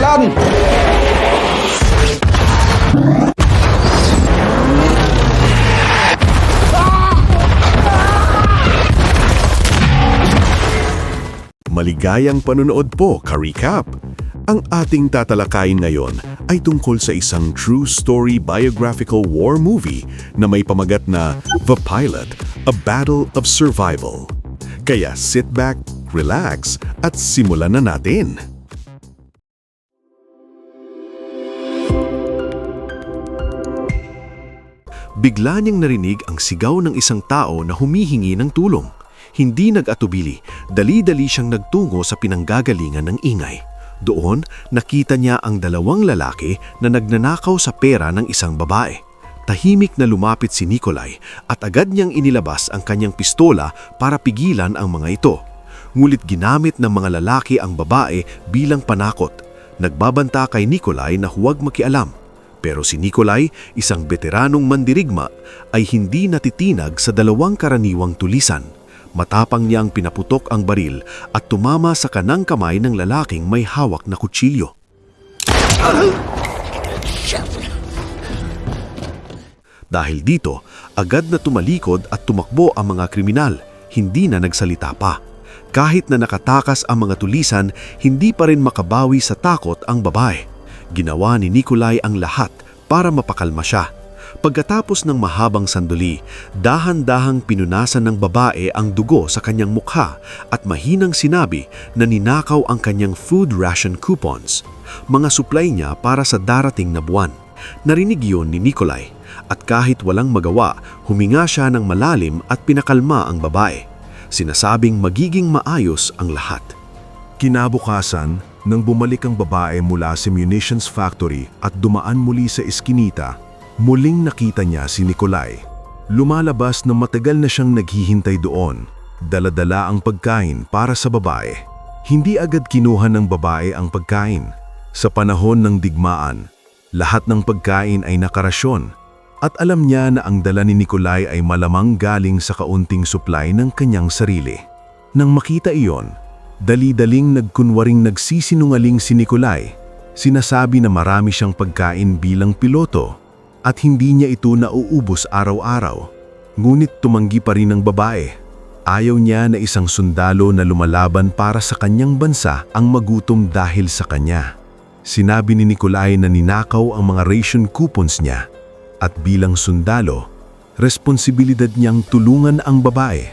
Jalan! Maligayang panonood po, ka-recap! Ang ating tatalakayin ngayon ay tungkol sa isang true story biographical war movie na may pamagat na The Pilot, A Battle of Survival. Kaya sit back, relax, at simulan na natin! Bigla niyang narinig ang sigaw ng isang tao na humihingi ng tulong. Hindi nag-atubili, dali-dali siyang nagtungo sa pinanggagalingan ng ingay. Doon, nakita niya ang dalawang lalaki na nagnanakaw sa pera ng isang babae. Tahimik na lumapit si Nikolai at agad niyang inilabas ang kanyang pistola para pigilan ang mga ito. Ngulit ginamit ng mga lalaki ang babae bilang panakot. Nagbabanta kay Nikolai na huwag makialam. Pero si Nikolai, isang veteranong mandirigma, ay hindi natitinag sa dalawang karaniwang tulisan. Matapang niyang pinaputok ang baril at tumama sa kanang kamay ng lalaking may hawak na kutsilyo. Dahil dito, agad na tumalikod at tumakbo ang mga kriminal, hindi na nagsalita pa. Kahit na nakatakas ang mga tulisan, hindi pa rin makabawi sa takot ang babae. Ginawa ni Nikolai ang lahat para mapakalma siya. Pagkatapos ng mahabang sandali, dahan-dahang pinunasan ng babae ang dugo sa kanyang mukha at mahinang sinabi na ninakaw ang kanyang food ration coupons, mga supply niya para sa darating na buwan. Narinig yun ni Nikolai at kahit walang magawa, huminga siya ng malalim at pinakalma ang babae. Sinasabing magiging maayos ang lahat. Kinabukasan, nang bumalik ang babae mula sa munitions factory at dumaan muli sa eskinita, muling nakita niya si Nikolai. Lumalabas na matagal na siyang naghihintay doon. Dala-dala ang pagkain para sa babae. Hindi agad kinuha ng babae ang pagkain. Sa panahon ng digmaan, lahat ng pagkain ay nakarasyon. At alam niya na ang dala ni Nikolai ay malamang galing sa kaunting supply ng kanyang sarili. Nang makita iyon, dali-daling nagkunwaring nagsisinungaling si Nikolai. Sinasabi na marami siyang pagkain bilang piloto at hindi niya ito nauubos araw-araw. Ngunit tumanggi pa rin ang babae. Ayaw niya na isang sundalo na lumalaban para sa kanyang bansa ang magutom dahil sa kanya. Sinabi ni Nikolai na ninakaw ang mga ration coupons niya at bilang sundalo, responsibilidad niyang tulungan ang babae.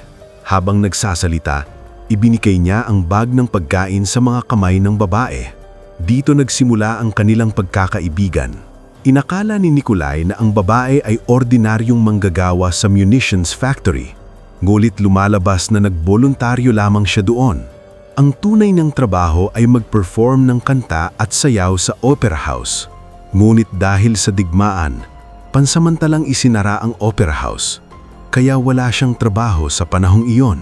Habang nagsasalita, ibinikay niya ang bag ng pagkain sa mga kamay ng babae. Dito nagsimula ang kanilang pagkakaibigan. Inakala ni Nikolai na ang babae ay ordinaryong manggagawa sa munitions factory. Ngulit lumalabas na nagboluntaryo lamang siya doon. Ang tunay niyang trabaho ay mag-perform ng kanta at sayaw sa opera house. Ngunit dahil sa digmaan, pansamantalang isinara ang opera house. Kaya wala siyang trabaho sa panahong iyon.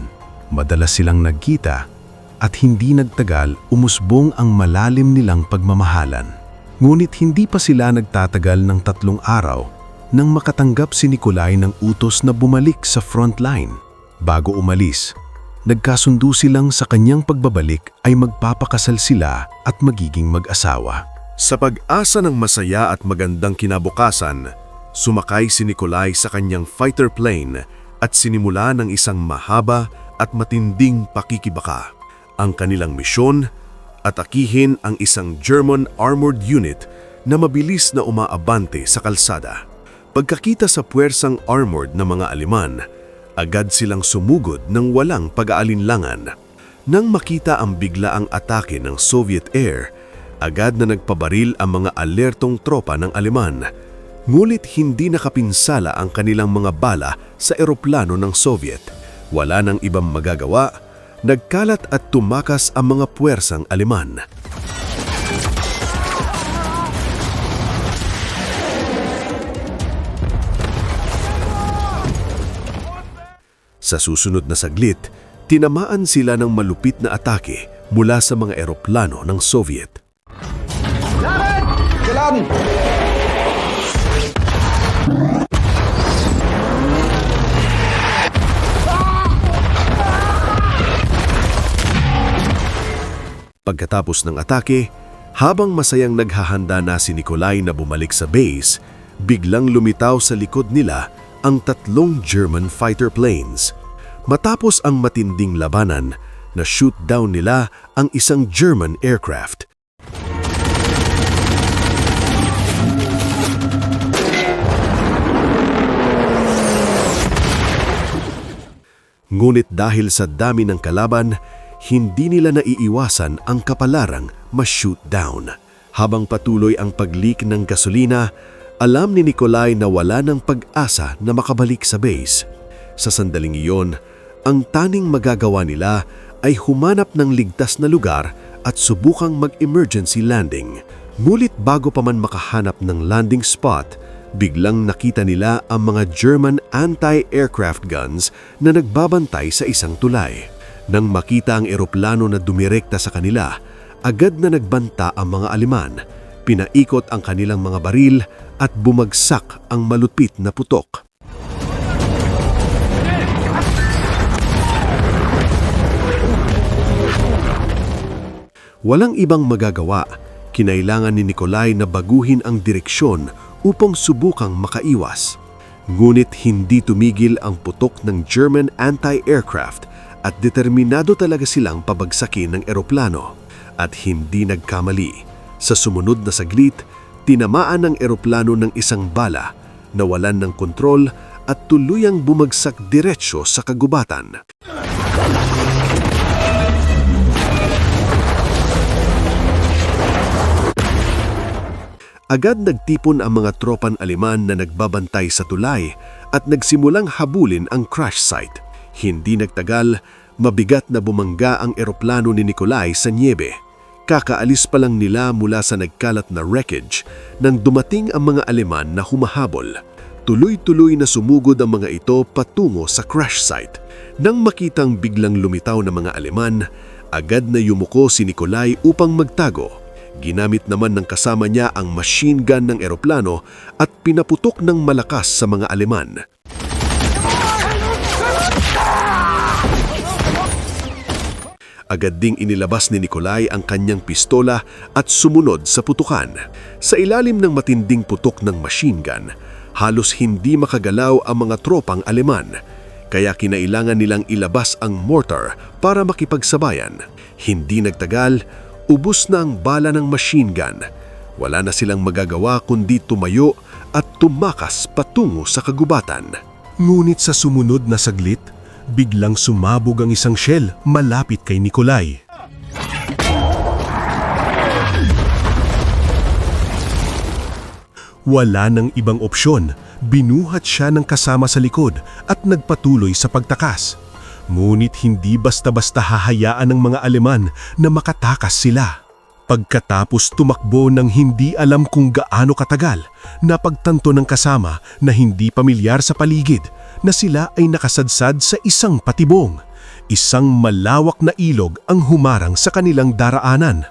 Madalas silang nagkita at hindi nagtagal umusbong ang malalim nilang pagmamahalan. Ngunit hindi pa sila nagtatagal ng 3 araw nang makatanggap si Nikolai ng utos na bumalik sa frontline. Bago umalis, nagkasundo silang sa kanyang pagbabalik ay magpapakasal sila at magiging mag-asawa. Sa pag-asa ng masaya at magandang kinabukasan, sumakay si Nikolai sa kanyang fighter plane at sinimula ng isang mahaba at matinding pakikibaka. Ang kanilang misyon, atakihin ang isang German armored unit na mabilis na umaabante sa kalsada. Pagkakita sa puwersang armored na mga Aleman, agad silang sumugod ng walang pag-aalinlangan. Nang makita ang biglaang atake ng Soviet Air, agad na nagpabaril ang mga alertong tropa ng Aleman. Ngulit hindi nakapinsala ang kanilang mga bala sa eroplano ng Soviet. Wala nang ibang magagawa. Nagkalat at tumakas ang mga puwersang Aleman. Sa susunod na saglit, tinamaan sila ng malupit na atake mula sa mga eroplano ng Soviet. Jalan! Pagkatapos ng atake, Habang masayang naghahanda na si Nikolai na bumalik sa base, biglang lumitaw sa likod nila ang 3 German fighter planes. Matapos ang matinding labanan, na-shoot down nila ang isang German aircraft. Ngunit dahil sa dami ng kalaban, hindi nila naiiwasan ang kapalarang ma-shoot down. Habang patuloy ang pag-leak ng gasolina, alam ni Nikolai na wala ng pag-asa na makabalik sa base. Sa sandaling iyon, ang tanging magagawa nila ay humanap ng ligtas na lugar at subukang mag-emergency landing. Ngunit bago pa man makahanap ng landing spot, biglang nakita nila ang mga German anti-aircraft guns na nagbabantay sa isang tulay. Nang makita ang eroplano na dumirekta sa kanila, agad na nagbanta ang mga Aleman. Pinaikot ang kanilang mga baril at bumagsak ang malupit na putok. Walang ibang magagawa, kinailangan ni Nikolai na baguhin ang direksyon upang subukang makaiwas. Ngunit hindi tumigil ang putok ng German anti-aircraft at determinado talaga silang pabagsakin ng eroplano. At hindi nagkamali. Sa sumunod na saglit, tinamaan ng eroplano ng isang bala, nawalan ng kontrol at tuluyang bumagsak diretsyo sa kagubatan. Agad nagtipon ang mga tropan Aleman na nagbabantay sa tulay at nagsimulang habulin ang crash site. Hindi nagtagal, mabigat na bumangga ang eroplano ni Nikolai sa niebe. Kakaalis pa lang nila mula sa nagkalat na wreckage nang dumating ang mga Aleman na humahabol. Tuloy-tuloy na sumugod ang mga ito patungo sa crash site. Nang makitang biglang lumitaw ng mga Aleman, agad na yumuko si Nikolai upang magtago. Ginamit naman ng kasama niya ang machine gun ng eroplano at pinaputok ng malakas sa mga Aleman. Agad ding inilabas ni Nikolai ang kanyang pistola at sumunod sa putukan. Sa ilalim ng matinding putok ng machine gun, halos hindi makagalaw ang mga tropang Aleman. Kaya kinailangan nilang ilabas ang mortar para makipagsabayan. Hindi nagtagal, ubos na ang bala ng machine gun. Wala na silang magagawa kundi tumayo at tumakas patungo sa kagubatan. Ngunit sa sumunod na saglit, biglang sumabog ang isang shell malapit kay Nikolai. Wala nang ibang opsyon, binuhat siya ng kasama sa likod at nagpatuloy sa pagtakas. Ngunit hindi basta-basta hahayaan ng mga Aleman na makatakas sila. Pagkatapos tumakbo ng hindi alam kung gaano katagal, napagtanto ng kasama na hindi pamilyar sa paligid na sila ay nakasadsad sa isang patibong. Isang malawak na ilog ang humarang sa kanilang daraanan.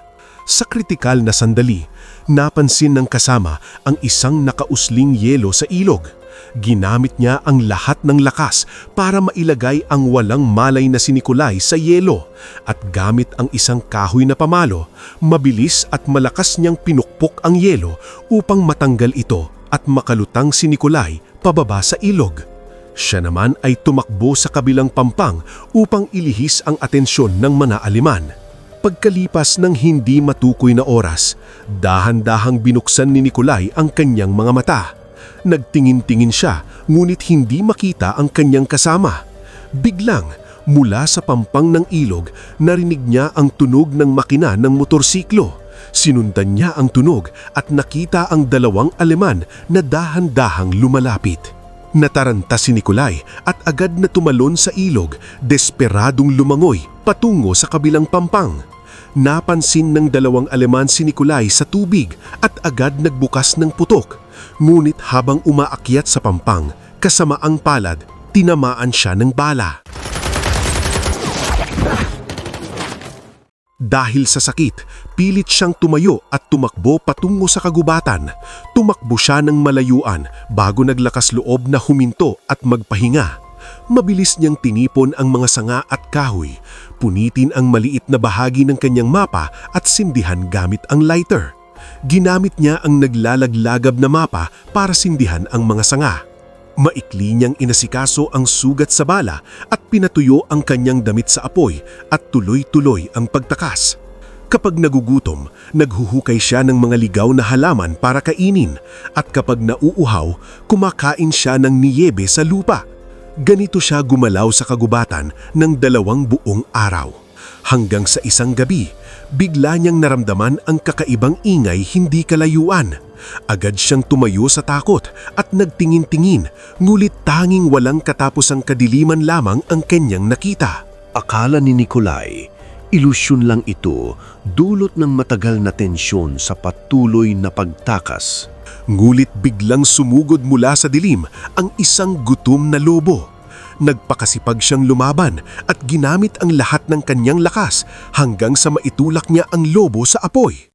Sa kritikal na sandali, napansin ng kasama ang isang nakausling yelo sa ilog. Ginamit niya ang lahat ng lakas para mailagay ang walang malay na si Nikolai sa yelo at gamit ang isang kahoy na pamalo, mabilis at malakas niyang pinukpok ang yelo upang matanggal ito at makalutang si Nikolai pababa sa ilog. Siya naman ay tumakbo sa kabilang pampang upang ilihis ang atensyon ng mga Aleman. Pagkalipas ng hindi matukoy na oras, dahan-dahang binuksan ni Nikolai ang kanyang mga mata. Nagtingin-tingin siya, ngunit hindi makita ang kanyang kasama. Biglang, mula sa pampang ng ilog, narinig niya ang tunog ng makina ng motorsiklo. Sinundan niya ang tunog at nakita ang 2 Aleman na dahan-dahang lumalapit. Nataranta si Nikolai at agad na tumalon sa ilog, desperadong lumangoy patungo sa kabilang pampang. Napansin ng 2 Aleman si Nikolai sa tubig at agad nagbukas ng putok. Ngunit habang umaakyat sa pampang, kasamaang palad, tinamaan siya ng bala. Dahil sa sakit, pilit siyang tumayo at tumakbo patungo sa kagubatan. Tumakbo siya ng malayuan bago naglakas loob na huminto at magpahinga. Mabilis niyang tinipon ang mga sanga at kahoy, punitin ang maliit na bahagi ng kanyang mapa at sindihan gamit ang lighter. Ginamit niya ang naglalaglagab na mapa para sindihan ang mga sanga. Maikli niyang inasikaso ang sugat sa bala at pinatuyo ang kanyang damit sa apoy at tuloy-tuloy ang pagtakas. Kapag nagugutom, naghuhukay siya ng mga ligaw na halaman para kainin at kapag nauuhaw, kumakain siya ng niyebe sa lupa. Ganito siya gumalaw sa kagubatan ng 2 buong araw. Hanggang sa isang gabi, bigla niyang naramdaman ang kakaibang ingay hindi kalayuan. Agad siyang tumayo sa takot at nagtingin-tingin, ngulit tanging walang katapusang kadiliman lamang ang kanyang nakita. Akala ni Nikolay, ilusyon lang ito, dulot ng matagal na tensyon sa patuloy na pagtakas. Ngulit biglang sumugod mula sa dilim ang isang gutom na lobo. Nagpakasipag siyang lumaban at ginamit ang lahat ng kanyang lakas hanggang sa maitulak niya ang lobo sa apoy.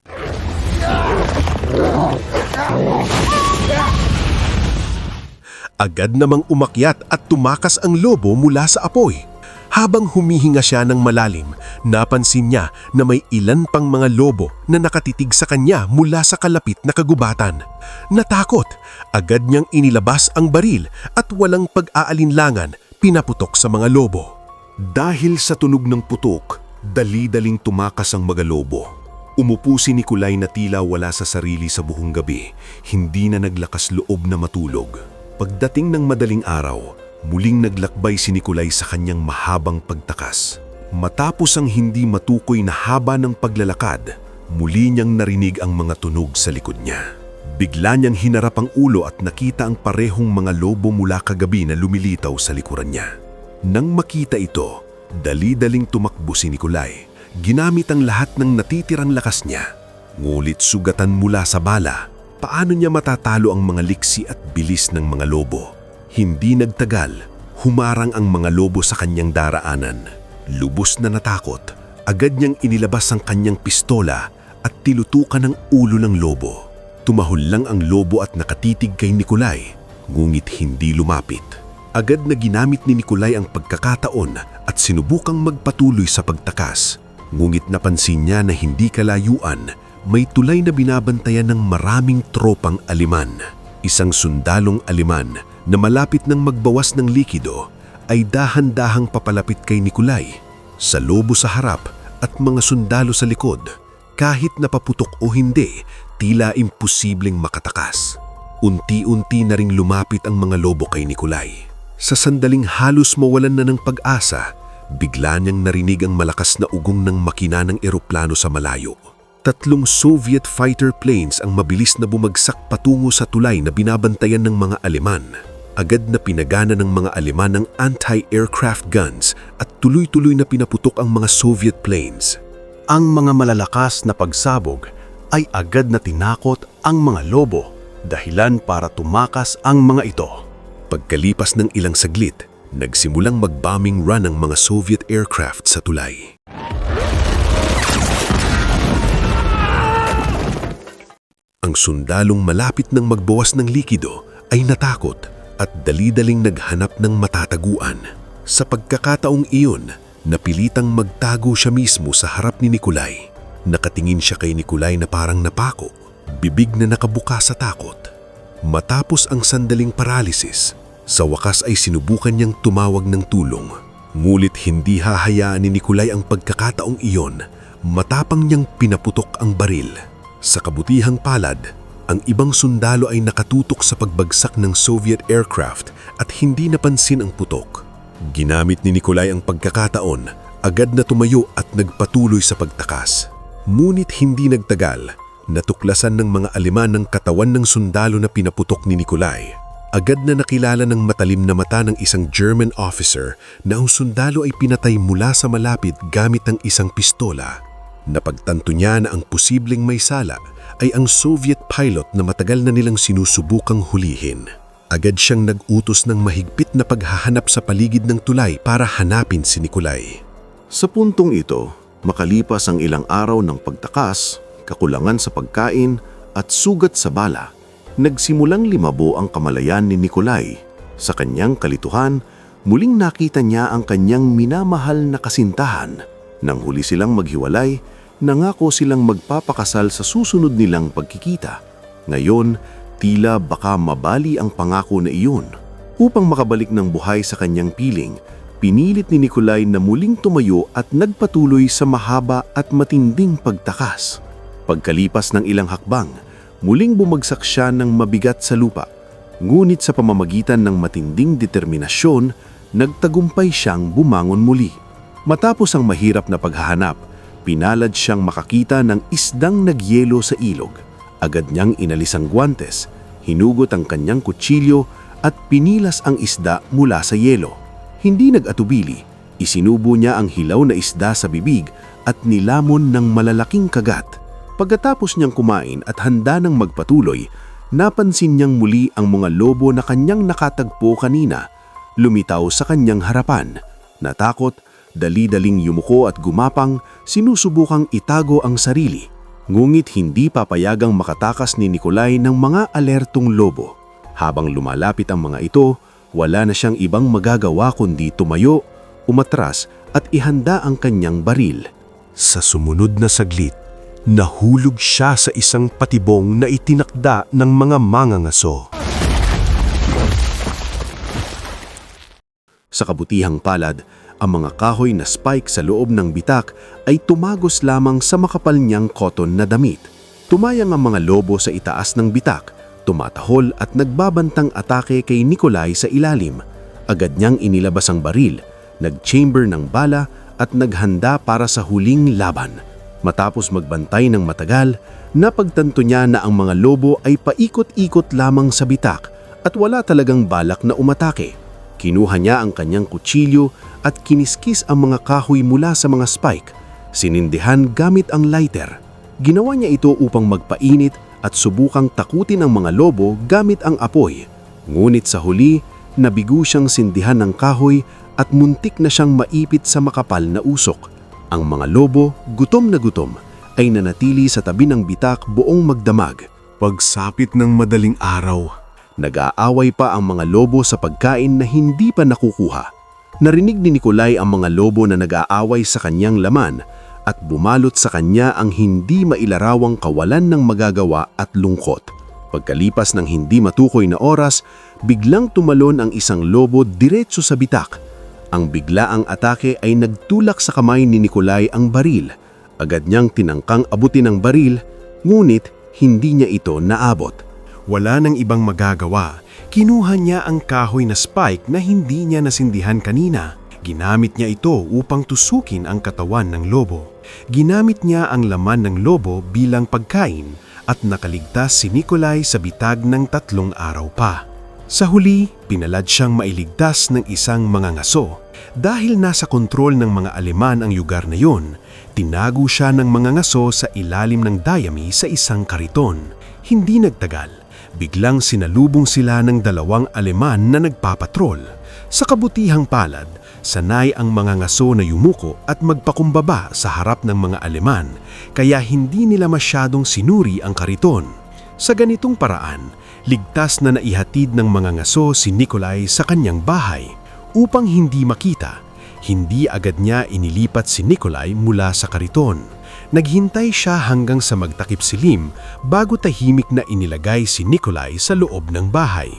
Agad namang umakyat at tumakas ang lobo mula sa apoy. Habang humihinga siya ng malalim, napansin niya na may ilan pang mga lobo na nakatitig sa kanya mula sa kalapit na kagubatan. Natakot, agad niyang inilabas ang baril at walang pag-aalinlangan, pinaputok sa mga lobo. Dahil sa tunog ng putok, dali-daling tumakas ang mga lobo. Umupo si Nikolay na tila wala sa sarili sa buong gabi, hindi na naglakas loob na matulog. Pagdating ng madaling araw, muling naglakbay si Nikolay sa kanyang mahabang pagtakas. Matapos ang hindi matukoy na haba ng paglalakad, muli niyang narinig ang mga tunog sa likod niya. Bigla niyang hinarap ang ulo at nakita ang parehong mga lobo mula kagabi na lumilitaw sa likuran niya. Nang makita ito, dali-daling tumakbo si Nikolay. Ginamit ang lahat ng natitirang lakas niya. Ngulit sugatan mula sa bala, paano niya matatalo ang mga liksi at bilis ng mga lobo? Hindi nagtagal, humarang ang mga lobo sa kanyang daraanan. Lubos na natakot, agad niyang inilabas ang kanyang pistola at tilutukan ang ulo ng lobo. Tumahol lang ang lobo at nakatitig kay Nikolay, ngunit hindi lumapit. Agad na ginamit ni Nikolay ang pagkakataon at sinubukang magpatuloy sa pagtakas. Ngunit napansin niya na hindi kalayuan, may tulay na binabantayan ng maraming tropang Aleman. Isang sundalong Aleman na malapit ng magbawas ng likido ay dahan-dahang papalapit kay Nikolay. Sa lobo sa harap at mga sundalo sa likod, kahit napaputok o hindi, tila imposibleng makatakas. Unti-unti na ring lumapit ang mga lobo kay Nikolay. Sa sandaling halos mawalan na ng pag-asa, bigla niyang narinig ang malakas na ugong ng makina ng eroplano sa malayo. 3 Soviet fighter planes ang mabilis na bumagsak patungo sa tulay na binabantayan ng mga Aleman. Agad na pinagana ng mga Aleman ang anti-aircraft guns at tuloy-tuloy na pinaputok ang mga Soviet planes. Ang mga malalakas na pagsabog ay agad na tinakot ang mga lobo, dahilan para tumakas ang mga ito. Pagkalipas ng ilang saglit, nagsimulang mag-bombing run ang mga Soviet aircraft sa tulay. Ang sundalong malapit ng magbawas ng likido ay natakot at dali-daling naghanap ng matataguan. Sa pagkakataong iyon, napilitang magtago siya mismo sa harap ni Nikolay. Nakatingin siya kay Nikolay na parang napako, bibig na nakabuka sa takot. Matapos ang sandaling paralysis, sa wakas ay sinubukan niyang tumawag ng tulong. Ngulit hindi hahayaan ni Nikolay ang pagkakataong iyon, matapang niyang pinaputok ang baril. Sa kabutihang palad, ang ibang sundalo ay nakatutok sa pagbagsak ng Soviet aircraft at hindi napansin ang putok. Ginamit ni Nikolay ang pagkakataon, agad na tumayo at nagpatuloy sa pagtakas. Ngunit hindi nagtagal, natuklasan ng mga Aleman ng katawan ng sundalo na pinaputok ni Nikolay. Agad na nakilala ng matalim na mata ng isang German officer na ang sundalo ay pinatay mula sa malapit gamit ang isang pistola. Napagtanto niya na ang posibleng may sala ay ang Soviet pilot na matagal na nilang sinusubukang hulihin. Agad siyang nag-utos ng mahigpit na paghahanap sa paligid ng tulay para hanapin si Nikolay. Sa puntong ito, makalipas ang ilang araw ng pagtakas, kakulangan sa pagkain at sugat sa bala, nagsimulang limabo ang kamalayan ni Nikolay. Sa kanyang kalituhan, Muling nakita niya ang kanyang minamahal na kasintahan. Nang huli silang maghiwalay, nangako silang magpapakasal sa susunod nilang pagkikita. Ngayon, tila baka mabali ang pangako na iyon. Upang makabalik ng buhay sa kanyang piling, pinilit ni Nikolai na muling tumayo at nagpatuloy sa mahaba at matinding pagtakas. Pagkalipas ng ilang hakbang, muling bumagsak siya ng mabigat sa lupa. Ngunit sa pamamagitan ng matinding determinasyon, nagtagumpay siyang bumangon muli. Matapos ang mahirap na paghahanap, pinalad siyang makakita ng isdang nagyelo sa ilog. Agad niyang inalis ang guwantes, hinugot ang kanyang kutsilyo at pinilas ang isda mula sa yelo. Hindi nag-atubili, isinubo niya ang hilaw na isda sa bibig at nilamon ng malalaking kagat. Pagkatapos niyang kumain at handa ng magpatuloy, napansin niyang muli ang mga lobo na kanyang nakatagpo kanina, lumitaw sa kanyang harapan. Natakot, dali-daling yumuko at gumapang, sinusubukang itago ang sarili. Ngunit hindi papayagang makatakas ni Nikolai ng mga alertong lobo. Habang lumalapit ang mga ito, wala na siyang ibang magagawa kundi tumayo, umatras at ihanda ang kanyang baril. Sa sumunod na saglit, nahulog siya sa isang patibong na itinakda ng mga mangangaso. Sa kabutihang palad, ang mga kahoy na spike sa loob ng bitak ay tumagos lamang sa makapal niyang cotton na damit. Tumayang ang mga lobo sa itaas ng bitak, tumatahol at nagbabantang atake kay Nikolai sa ilalim. Agad niyang inilabas ang baril, nag-chamber ng bala at naghanda para sa huling laban. Matapos magbantay ng matagal, napagtanto niya na ang mga lobo ay paikot-ikot lamang sa bitak at wala talagang balak na umatake. Kinuha niya ang kanyang kutsilyo at kiniskis ang mga kahoy mula sa mga spike. Sinindihan gamit ang lighter. Ginawa niya ito upang magpainit at subukang takutin ang mga lobo gamit ang apoy. Ngunit sa huli, nabigo siyang sindihan ng kahoy at muntik na siyang maipit sa makapal na usok. Ang mga lobo, gutom na gutom, ay nanatili sa tabi ng bitak buong magdamag. Pagsapit ng madaling araw, nag-aaway pa ang mga lobo sa pagkain na hindi pa nakukuha. Narinig ni Nikolai ang mga lobo na nag-aaway sa kanyang laman at bumalot sa kanya ang hindi mailarawang kawalan ng magagawa at lungkot. Pagkalipas ng hindi matukoy na oras, biglang tumalon ang isang lobo diretso sa bitak. Ang biglaang atake ay nagtulak sa kamay ni Nikolai ang baril. Agad niyang tinangkang abutin ang baril, ngunit hindi niya ito naabot. wala nang ibang magagawa. Kinuha niya ang kahoy na spike na hindi niya nasindihan kanina. Ginamit niya ito upang tusukin ang katawan ng lobo. Ginamit niya ang laman ng lobo bilang pagkain at nakaligtas si Nikolai sa bitag ng 3 araw pa. Sa huli, pinalad siyang mailigtas ng isang mangangaso. Dahil nasa kontrol ng mga Aleman ang lugar na yon, tinago siya ng mangangaso sa ilalim ng dayami sa isang kariton. Hindi nagtagal, biglang sinalubong sila ng 2 Aleman na nagpapatrol. Sa kabutihang palad, sanay ang mga ngaso na yumuko at magpakumbaba sa harap ng mga Aleman, kaya hindi nila masyadong sinuri ang kariton. Sa ganitong paraan, ligtas na naihatid ng mga ngaso si Nikolai sa kanyang bahay. Upang hindi makita, hindi agad niya inilipat si Nikolai mula sa kariton. Naghintay siya hanggang sa magtakip silim bago tahimik na inilagay si Nikolai sa loob ng bahay.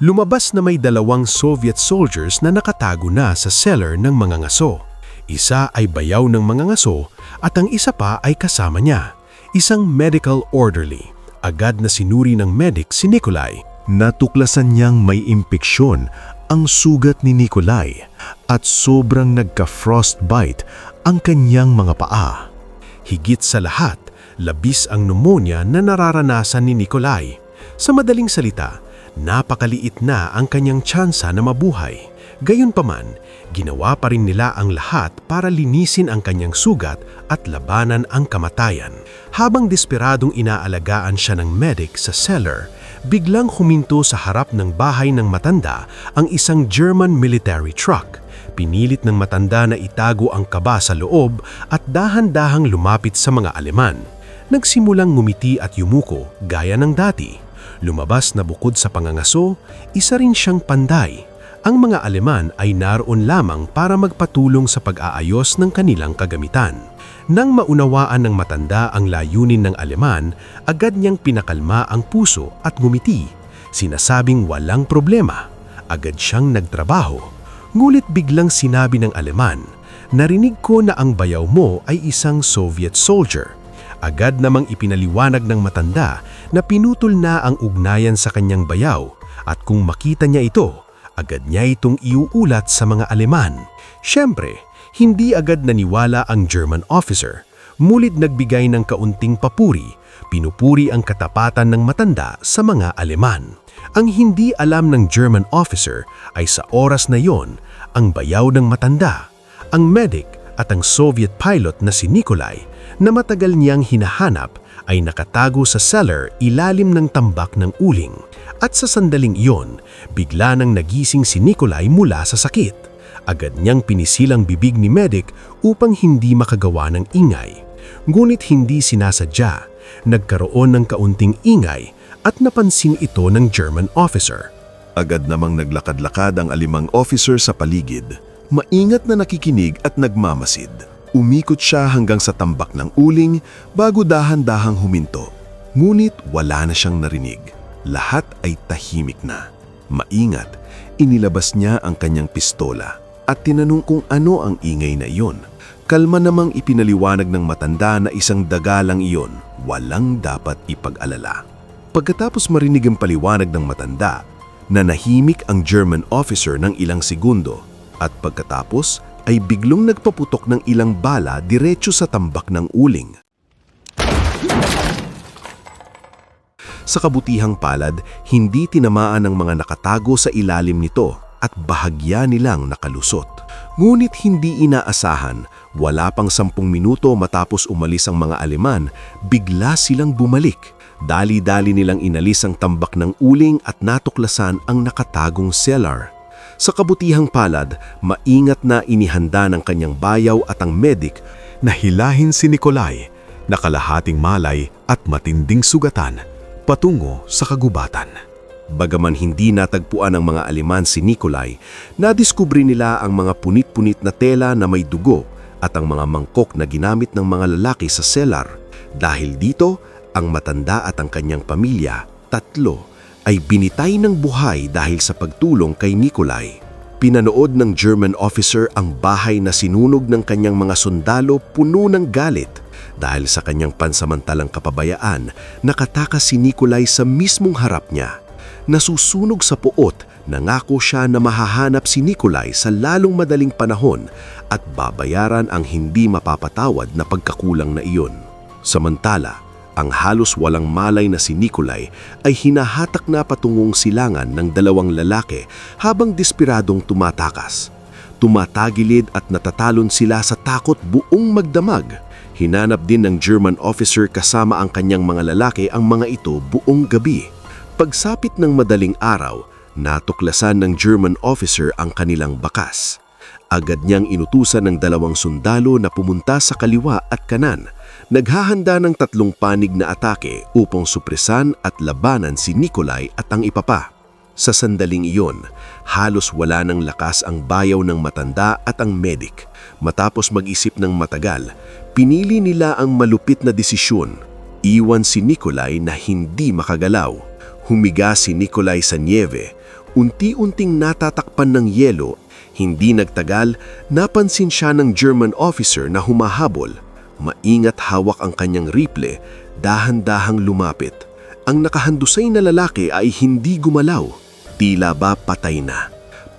Lumabas na may 2 Soviet soldiers na nakatago na sa cellar ng mga ngaso. Isa ay bayaw ng mga ngaso at ang isa pa ay kasama niya, isang medical orderly. Agad na sinuri ng medic si Nikolai. Natuklasan niyang may impeksyon ang sugat ni Nikolai at sobrang nagka-frostbite ang kanyang mga paa. Higit sa lahat, labis ang pneumonia na nararanasan ni Nikolai. Sa madaling salita, napakaliit na ang kanyang tsansa na mabuhay. Gayunpaman, ginawa pa rin nila ang lahat para linisin ang kanyang sugat at labanan ang kamatayan. Habang desperadong inaalagaan siya ng medic sa cellar, biglang huminto sa harap ng bahay ng matanda ang isang German military truck. Pinilit ng matanda na itago ang kaba sa loob at dahan-dahang lumapit sa mga Aleman. Nagsimulang ngumiti at yumuko gaya ng dati. Lumabas na bukod sa pangangaso, isa rin siyang panday. Ang mga Aleman ay naroon lamang para magpatulong sa pag-aayos ng kanilang kagamitan. Nang maunawaan ng matanda ang layunin ng Aleman, agad niyang pinakalma ang puso at ngumiti. Sinasabing walang problema. Agad siyang nagtrabaho. Ngulit biglang sinabi ng Aleman, "Narinig ko na ang bayaw mo ay isang Soviet soldier." Agad namang ipinaliwanag ng matanda na pinutol na ang ugnayan sa kanyang bayaw at kung makita niya ito, agad niya itong iuulat sa mga Aleman. Siyempre, hindi agad naniwala ang German officer. Mulit nagbigay ng kaunting papuri, pinupuri ang katapatan ng matanda sa mga Aleman. Ang hindi alam ng German officer ay sa oras na yon, ang bayaw ng matanda, ang medic at ang Soviet pilot na si Nikolai na matagal niyang hinahanap ay nakatago sa cellar ilalim ng tambak ng uling. At sa sandaling iyon, bigla nang nagising si Nikolai mula sa sakit. Agad niyang pinisilang bibig ni medic upang hindi makagawa ng ingay. Ngunit hindi sinasadya, nagkaroon ng kaunting ingay at napansin ito ng German officer. Agad namang naglakad-lakad ang 5 officer sa paligid. Maingat na nakikinig at nagmamasid. Umikot siya hanggang sa tambak ng uling bago dahan-dahang huminto. Ngunit wala na siyang narinig. Lahat ay tahimik na. Maingat, inilabas niya ang kanyang pistola at tinanong kung ano ang ingay na iyon. Kalma namang ipinaliwanag ng matanda na isang daga lang iyon, walang dapat ipag-alala. Pagkatapos marinig ang paliwanag ng matanda, nanahimik ang German officer ng ilang segundo at pagkatapos ay biglong nagpaputok ng ilang bala diretso sa tambak ng uling. Sa kabutihang palad, hindi tinamaan ng mga nakatago sa ilalim nito at bahagya nilang nakalusot. Ngunit hindi inaasahan, wala pang 10 minuto matapos umalis ang mga Aleman, bigla silang bumalik. Dali-dali nilang inalis ang tambak ng uling at natuklasan ang nakatagong cellar. Sa kabutihang palad, maingat na inihanda ng kanyang bayaw at ang medic na hilahin si Nikolai na kalahating malay at matinding sugatan patungo sa kagubatan. Bagaman hindi natagpuan ng mga Aleman si Nikolai, nadiskubre nila ang mga punit-punit na tela na may dugo at ang mga mangkok na ginamit ng mga lalaki sa cellar. Dahil dito, ang matanda at ang kanyang pamilya, 3, ay binitay ng buhay dahil sa pagtulong kay Nikolai. Pinanood ng German officer ang bahay na sinunog ng kanyang mga sundalo puno ng galit. Dahil sa kanyang pansamantalang kapabayaan, nakatakas si Nikolai sa mismong harap niya. Nasusunog sa puot, nangako siya na mahahanap si Nikolai sa lalong madaling panahon at babayaran ang hindi mapapatawad na pagkakulang na iyon. Samantala, ang halos walang malay na si Nikolai ay hinahatak na patungong silangan ng 2 lalaki habang desperadong tumatakas. Tumatagilid at natatalon sila sa takot buong magdamag. Hinanap din ng German officer kasama ang kanyang mga lalaki ang mga ito buong gabi. Pagsapit ng madaling araw, natuklasan ng German officer ang kanilang bakas. Agad niyang inutusan ng 2 sundalo na pumunta sa kaliwa at kanan. Naghahanda ng 3 panig na atake upang supresan at labanan si Nikolai at ang iba pa. Sa sandaling iyon, halos wala ng lakas ang bayaw ng matanda at ang medic. Matapos mag-isip ng matagal, pinili nila ang malupit na desisyon. Iwan si Nikolai na hindi makagalaw. Humiga si Nikolai sa niebe. Unti-unting natatakpan ng yelo. Hindi nagtagal, napansin siya ng German officer na humahabol. Maingat hawak ang kanyang rifle, dahan-dahang lumapit. Ang nakahandusay na lalaki ay hindi gumalaw. Tila ba patay na.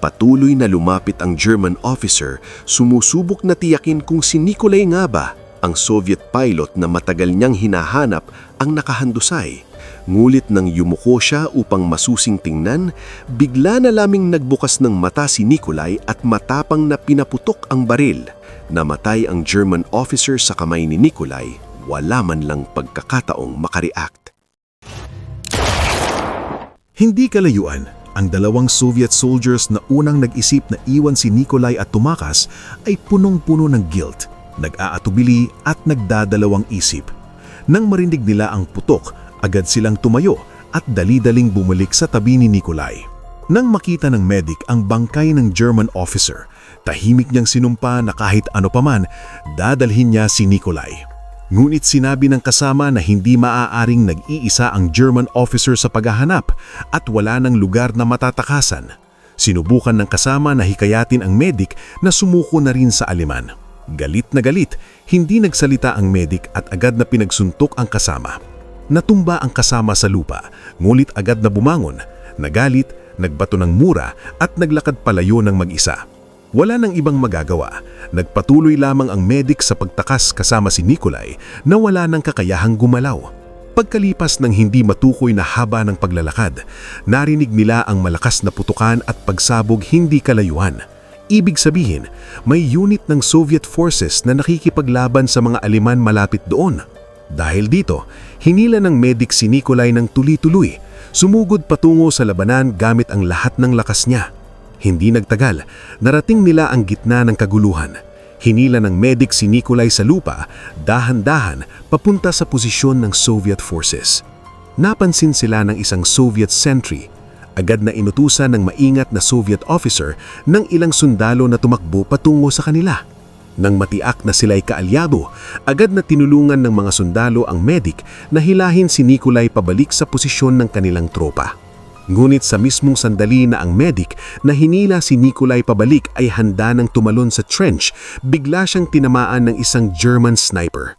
Patuloy na lumapit ang German officer, sumusubok na tiyakin kung si Nikolai nga ba, ang Soviet pilot na matagal niyang hinahanap, ang nakahandusay. Ngulit nang yumuko siya upang masusing tingnan, bigla na laming nagbukas ng mata si Nikolai at matapang na pinaputok ang baril. Namatay ang German officer sa kamay ni Nikolai, wala man lang pagkakataong makareact. Hindi kalayuan, ang 2 Soviet soldiers na unang nag-isip na iwan si Nikolai at tumakas ay punong-puno ng guilt, nag-aatubili at nagdadalawang isip. Nang marinig nila ang putok, agad silang tumayo at dali-daling bumalik sa tabi ni Nikolai. Nang makita ng medic ang bangkay ng German officer, tahimik niyang sinumpa na kahit ano paman, dadalhin niya si Nikolai. Ngunit sinabi ng kasama na hindi maaaring nag-iisa ang German officer sa paghahanap at wala ng lugar na matatakasan. Sinubukan ng kasama na hikayatin ang medic na sumuko na rin sa Aleman. Galit na galit, hindi nagsalita ang medic at agad na pinagsuntok ang kasama. Natumba ang kasama sa lupa, ngunit agad na bumangon, nagalit, nagbato ng mura at naglakad palayo ng mag-isa. Wala nang ibang magagawa, nagpatuloy lamang ang medic sa pagtakas kasama si Nikolai na wala nang kakayahang gumalaw. Pagkalipas ng hindi matukoy na haba ng paglalakad, narinig nila ang malakas na putukan at pagsabog hindi kalayuan. Ibig sabihin, may unit ng Soviet forces na nakikipaglaban sa mga Aleman malapit doon. Dahil dito, hinila ng medic si Nikolai ng tuloy-tuloy. Sumugod patungo sa labanan gamit ang lahat ng lakas niya. Hindi nagtagal, narating nila ang gitna ng kaguluhan. Hinila ng medic si Nikolai sa lupa, dahan-dahan papunta sa posisyon ng Soviet forces. Napansin sila ng isang Soviet sentry. Agad na inutusan ng maingat na Soviet officer ng ilang sundalo na tumakbo patungo sa kanila. Nang matiak na sila'y kaalyado, agad na tinulungan ng mga sundalo ang medic na hilahin si Nikolai pabalik sa posisyon ng kanilang tropa. Ngunit sa mismong sandali na ang medic na hinila si Nikolai pabalik ay handa ng tumalon sa trench, bigla siyang tinamaan ng isang German sniper.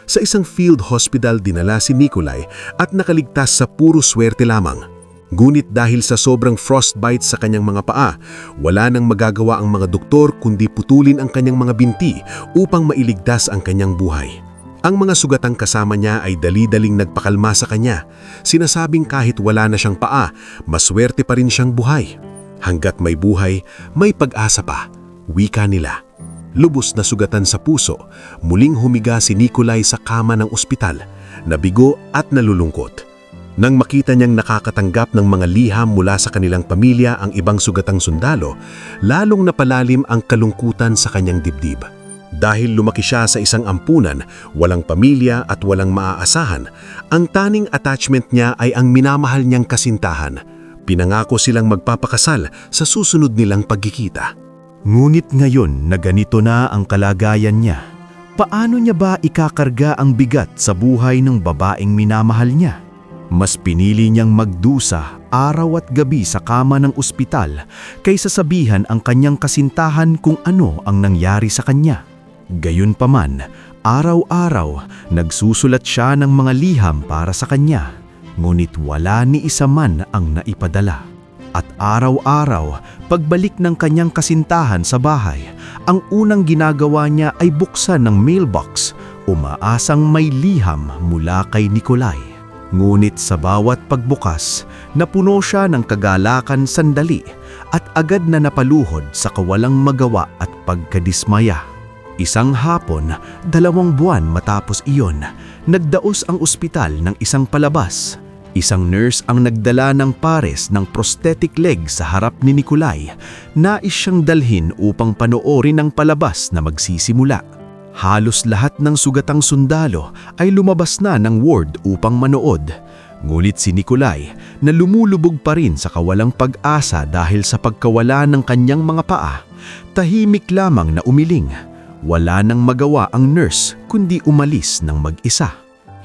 Sa isang field hospital dinala si Nikolai at nakaligtas sa puro swerte lamang. Ngunit dahil sa sobrang frostbite sa kanyang mga paa, wala nang magagawa ang mga doktor kundi putulin ang kanyang mga binti upang mailigtas ang kanyang buhay. Ang mga sugatang kasama niya ay dali-daling nagpakalma sa kanya. Sinasabing kahit wala na siyang paa, maswerte pa rin siyang buhay. Hanggat may buhay, may pag-asa pa, wika nila. Lubos na sugatan sa puso, muling humiga si Nikolai sa kama ng ospital, nabigo at nalulungkot. Nang makita niyang nakakatanggap ng mga liham mula sa kanilang pamilya ang ibang sugatang sundalo, lalong napalalim ang kalungkutan sa kanyang dibdib. Dahil lumaki siya sa isang ampunan, walang pamilya at walang maaasahan, ang taning attachment niya ay ang minamahal niyang kasintahan. Pinangako silang magpapakasal sa susunod nilang pagkikita. Ngunit ngayon na ganito na ang kalagayan niya, paano niya ba ikakarga ang bigat sa buhay ng babaeng minamahal niya? Mas pinili niyang magdusa araw at gabi sa kama ng ospital kaysa sabihan ang kanyang kasintahan kung ano ang nangyari sa kanya. Gayunpaman, araw-araw nagsusulat siya ng mga liham para sa kanya, ngunit wala ni isa man ang naipadala. At araw-araw, pagbalik ng kanyang kasintahan sa bahay, ang unang ginagawa niya ay buksan ng mailbox, umaasang may liham mula kay Nikolai. Ngunit sa bawat pagbukas, napuno siya ng kagalakan sandali at agad na napaluhod sa kawalang magawa at pagkadismaya. Isang hapon, 2 buwan matapos iyon, nagdaos ang ospital ng isang palabas. Isang nurse ang nagdala ng pares ng prosthetic leg sa harap ni Nikolai. Nais siyang dalhin upang panoorin ang palabas na magsisimula. Halos lahat ng sugatang sundalo ay lumabas na ng ward upang manood. Ngunit si Nikolai na lumulubog pa rin sa kawalang pag-asa dahil sa pagkawala ng kanyang mga paa, tahimik lamang na umiling. Wala nang magawa ang nurse kundi umalis ng mag-isa.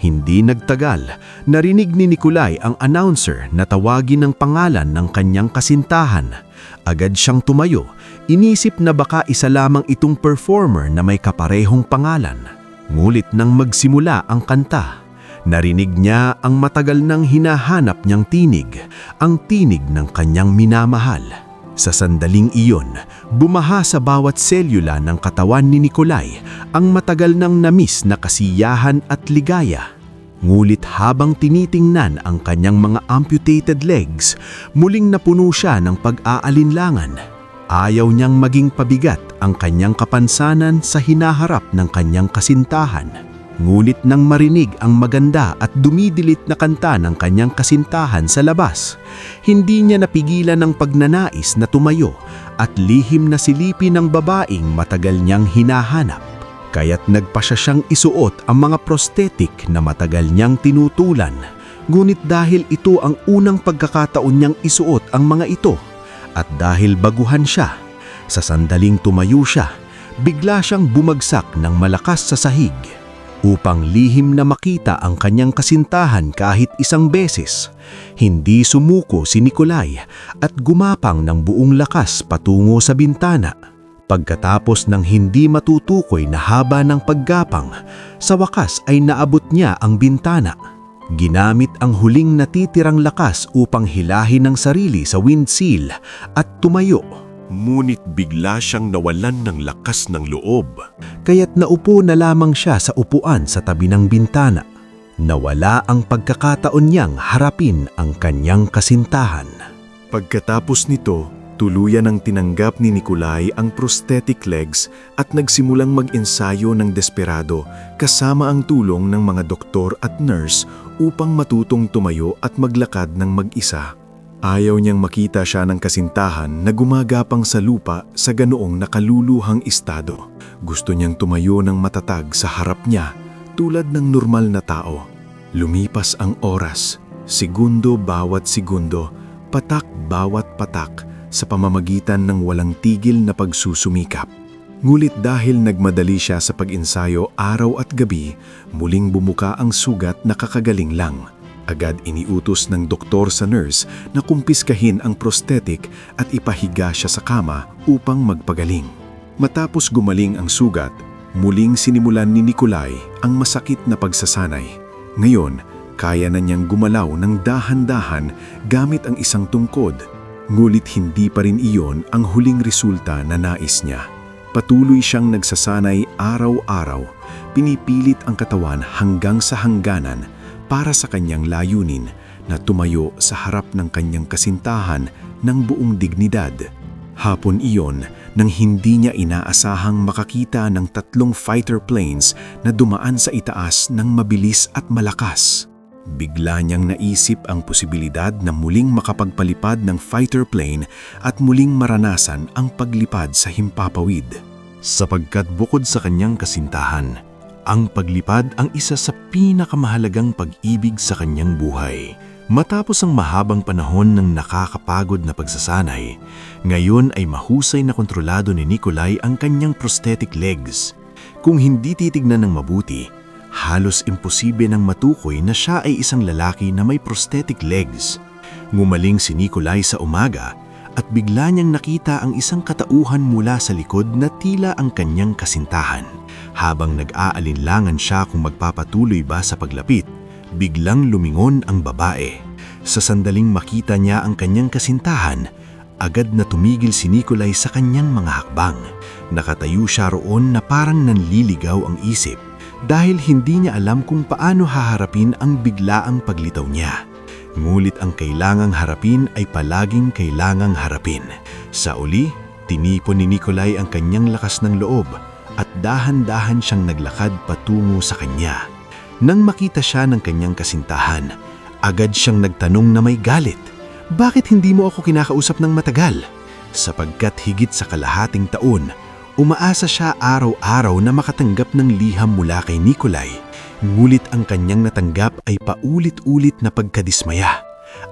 Hindi nagtagal, narinig ni Nikolai ang announcer na tawagin ang pangalan ng kanyang kasintahan. Agad siyang tumayo, inisip na baka isa lamang itong performer na may kaparehong pangalan. Ngulit nang magsimula ang kanta, narinig niya ang matagal nang hinahanap niyang tinig, ang tinig ng kanyang minamahal. Sa sandaling iyon, bumaha sa bawat selula ng katawan ni Nikolai ang matagal nang namiss na kasiyahan at ligaya. Ngulit habang tinitingnan ang kanyang mga amputated legs, muling napuno siya ng pag-aalinlangan. Ayaw niyang maging pabigat ang kanyang kapansanan sa hinaharap ng kanyang kasintahan. Ngunit nang marinig ang maganda at dumidilit na kanta ng kanyang kasintahan sa labas, hindi niya napigilan ang pagnanais na tumayo at lihim na silipin ng babaeng matagal niyang hinahanap. Kaya't nagpasya siyang isuot ang mga prosthetic na matagal niyang tinutulan. Ngunit dahil ito ang unang pagkakataon niyang isuot ang mga ito, at dahil baguhan siya, sa sandaling tumayo siya, bigla siyang bumagsak ng malakas sa sahig. Upang lihim na makita ang kanyang kasintahan kahit isang beses, hindi sumuko si Nikolai at gumapang ng buong lakas patungo sa bintana. Pagkatapos ng hindi matutukoy na haba ng paggapang, sa wakas ay naabot niya ang bintana. Ginamit ang huling natitirang lakas upang hilahin ang sarili sa windsill at tumayo. Ngunit bigla siyang nawalan ng lakas ng loob. Kaya't naupo na lamang siya sa upuan sa tabi ng bintana. Nawala ang pagkakataon niyang harapin ang kanyang kasintahan. Pagkatapos nito, tuluyan ang tinanggap ni Nikolai ang prosthetic legs at nagsimulang mag-ensayo ng desperado kasama ang tulong ng mga doktor at nurse upang matutong tumayo at maglakad ng mag-isa. Ayaw niyang makita siya ng kasintahan na gumagapang sa lupa sa ganoong nakaluluhang estado. Gusto niyang tumayo ng matatag sa harap niya tulad ng normal na tao. Lumipas ang oras, segundo bawat segundo, patak bawat patak sa pamamagitan ng walang tigil na pagsusumikap. Ngulit dahil nagmadali siya sa pag-ensayo araw at gabi, muling bumuka ang sugat na kakagaling lang. Agad iniutos ng doktor sa nurse na kumpiskahin ang prosthetic at ipahiga siya sa kama upang magpagaling. Matapos gumaling ang sugat, muling sinimulan ni Nikolai ang masakit na pagsasanay. Ngayon, kaya na niyang gumalaw ng dahan-dahan gamit ang isang tungkod. Ngulit hindi pa rin iyon ang huling resulta na nais niya. Patuloy siyang nagsasanay araw-araw, pinipilit ang katawan hanggang sa hangganan para sa kanyang layunin na tumayo sa harap ng kanyang kasintahan ng buong dignidad. Hapon iyon nang hindi niya inaasahang makakita ng 3 fighter planes na dumaan sa itaas ng mabilis at malakas. Bigla niyang naisip ang posibilidad na muling makapagpalipad ng fighter plane at muling maranasan ang paglipad sa himpapawid. Sapagkat bukod sa kanyang kasintahan, ang paglipad ang isa sa pinakamahalagang pag-ibig sa kanyang buhay. Matapos ang mahabang panahon ng nakakapagod na pagsasanay, ngayon ay mahusay na kontrolado ni Nikolai ang kanyang prosthetic legs. Kung hindi titignan ng mabuti, halos imposible nang matukoy na siya ay isang lalaki na may prosthetic legs. Ngumaling si Nikolai sa umaga at bigla niyang nakita ang isang katauhan mula sa likod na tila ang kanyang kasintahan. Habang nag-aalinlangan siya kung magpapatuloy ba sa paglapit, biglang lumingon ang babae. Sa sandaling makita niya ang kanyang kasintahan, agad na tumigil si Nikolai sa kanyang mga hakbang. Nakatayo siya roon na parang nanliligaw ang isip dahil hindi niya alam kung paano haharapin ang biglaang paglitaw niya. Ngulit ang kailangang harapin ay palaging kailangang harapin. Sa uli, tinipon ni Nikolai ang kanyang lakas ng loob at dahan-dahan siyang naglakad patungo sa kanya. Nang makita siya ng kanyang kasintahan, agad siyang nagtanong na may galit. Bakit hindi mo ako kinakausap ng matagal? Sapagkat higit sa kalahating taon, umaasa siya araw-araw na makatanggap ng liham mula kay Nikolai. Ngulit ang kanyang natanggap ay paulit-ulit na pagkadismaya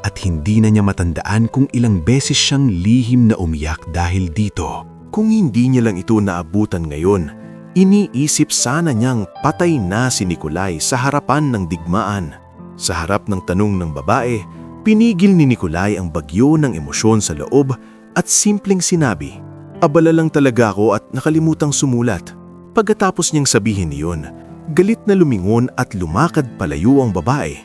at hindi na niya matandaan kung ilang beses siyang lihim na umiyak dahil dito. Kung hindi niya lang ito naabutan ngayon, iniisip sana niyang patay na si Nikolai sa harapan ng digmaan. Sa harap ng tanong ng babae, pinigil ni Nikolai ang bagyo ng emosyon sa loob at simpleng sinabi, "Abala lang talaga ako at nakalimutang sumulat." Pagkatapos niyang sabihin iyon, galit na lumingon at lumakad palayo ang babae.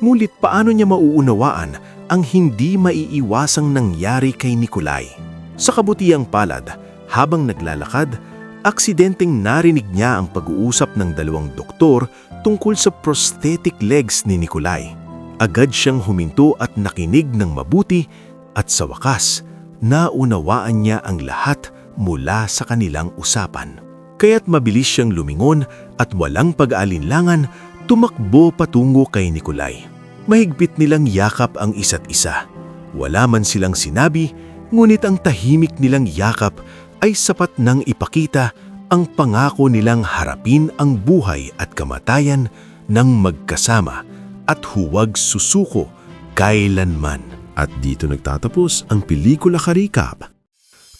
Ngulit paano niya mauunawaan ang hindi maiiwasang nangyari kay Nikolai? Sa kabutiang palad, habang naglalakad, aksidenteng narinig niya ang pag-uusap ng 2 doktor tungkol sa prosthetic legs ni Nikolai. Agad siyang huminto at nakinig ng mabuti at sa wakas, naunawaan niya ang lahat mula sa kanilang usapan. Kaya't mabilis siyang lumingon at walang pag-aalinlangan, tumakbo patungo kay Nikolai. Mahigpit nilang yakap ang isa't isa. Wala man silang sinabi, ngunit ang tahimik nilang yakap ay sapat nang ipakita ang pangako nilang harapin ang buhay at kamatayan ng magkasama at huwag susuko kailanman. At dito nagtatapos ang Pelikula Ka-Recap.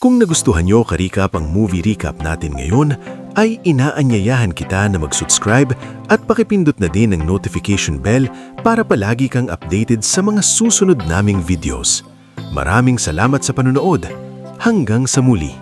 Kung nagustuhan nyo ka-recap ang movie recap natin ngayon, ay inaanyayahan kita na mag-subscribe at pakipindot na din ang notification bell para palagi kang updated sa mga susunod naming videos. Maraming salamat sa panunood. Hanggang sa muli.